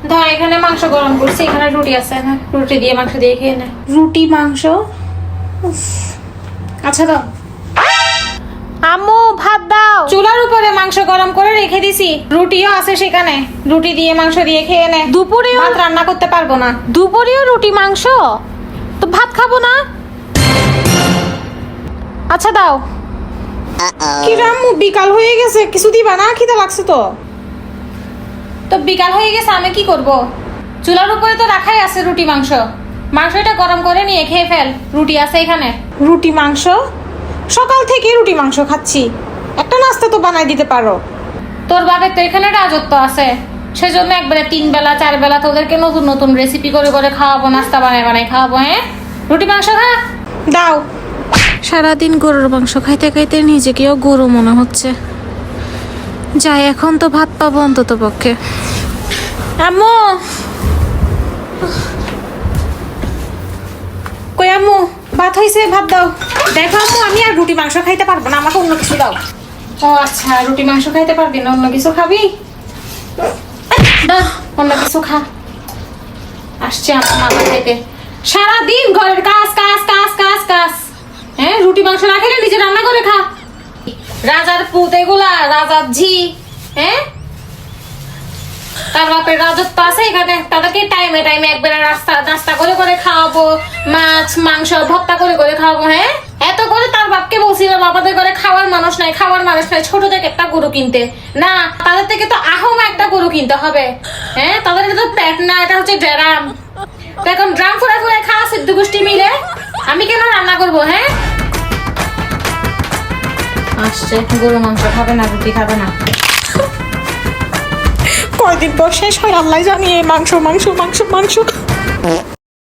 ধর এখানে মাংস গরম করছি, এখানে রুটি আছে না, রুটি দিয়ে মাংস দিয়ে খেয়ে নে। রুটি মাংস, আচ্ছা দাও। আম্মু ভাত দাও। চুলার উপরে মাংস গরম করে রেখে দিছি, রুটিও আছে সেখানে, রুটি দিয়ে মাংস দিয়ে খেয়ে নে। দুপুরেও ভাত রান্না করতে পারবো না। দুপুরেও রুটি মাংস, তো ভাত খাবো না। আচ্ছা দাও। কি রাম্মু, বিকাল হয়ে গেছে, কিছু দিবা না? খিদে লাগছে তো। তো বিকাল হয়ে গেছে, আমি কি করব? চুলার উপরে তো রাখাই আছে রুটি মাংস, মাংসটা গরম করে নিয়ে খেয়ে ফেল, রুটি আছে এখানে। রুটি মাংস? সকাল থেকে রুটি মাংস খাচ্ছি, একটা নাস্তা তো বানাই দিতে পারো। তোর বাপের তো এখানে রাজত্ব আছে, সেজন্য একবারে 3 বেলা 4 বেলা তোদেরকে নতুন নতুন রেসিপি করে করে খাওয়াবো, নাস্তা বানাই বানাই খাওয়াবো। হ্যাঁ, রুটি মাংস খা। দাও। সারাদিন গরুর মাংস খাইতে খাইতে নিজেকেও গরু মনে হচ্ছে। যাই, এখন তো ভাত পাবো অন্তত পক্ষে। আম্মু, কই আম্মু, ভাত হয়েছে, ভাত দাও। দেখো আম্মু, আমি আর রুটি মাংস খাইতে পারবো না, আমাকে অন্য কিছু দাও। ও আচ্ছা, রুটি মাংস খাইতে পারবি না, অন্য কিছু খাবি? দাও, অন্য কিছু খা। আসছে আমার মাথা খাইতে, সারাদিন ঘরের কাজ কাজ কাজ কাজ কাজ। হ্যাঁ, রুটি মাংস না খেলে নিজে রান্না করে খা। রাজার পুত এগুলা, রাজার ঝি। হ্যাঁ, তার বাপের রাজত্ব আছে এখানে, তাদেরকে টাইমে টাইমে একবেলা নাস্তা করে করে খাওয়াবো, মাছ মাংস ভর্তা করে করে খাওয়াবো। হ্যাঁ, এত করে তার বাপকে বলছিলাম আমাদের ঘরে খাওয়ার মানুষ নাই, খাওয়ার মানুষ নাই, ছোট থেকে একটা গরু কিনতে। না, তাদের থেকে তো আহম একটা গরু কিনতে হবে। হ্যাঁ, তাদের তো পেট না, এটা হচ্ছে ড্রাম। তো এখন ড্রাম ফুরা ফুরা খাওয়া সিদ্ধ গোষ্ঠী মিলে, আমি কেন রান্না করবো? হ্যাঁ, আসছে, গরু মাংস খাবে না, রুটি খাবে না। কয়দিন পর শেষ হয় আল্লাহ জানি, এই মাংস মাংস মাংস মাংস।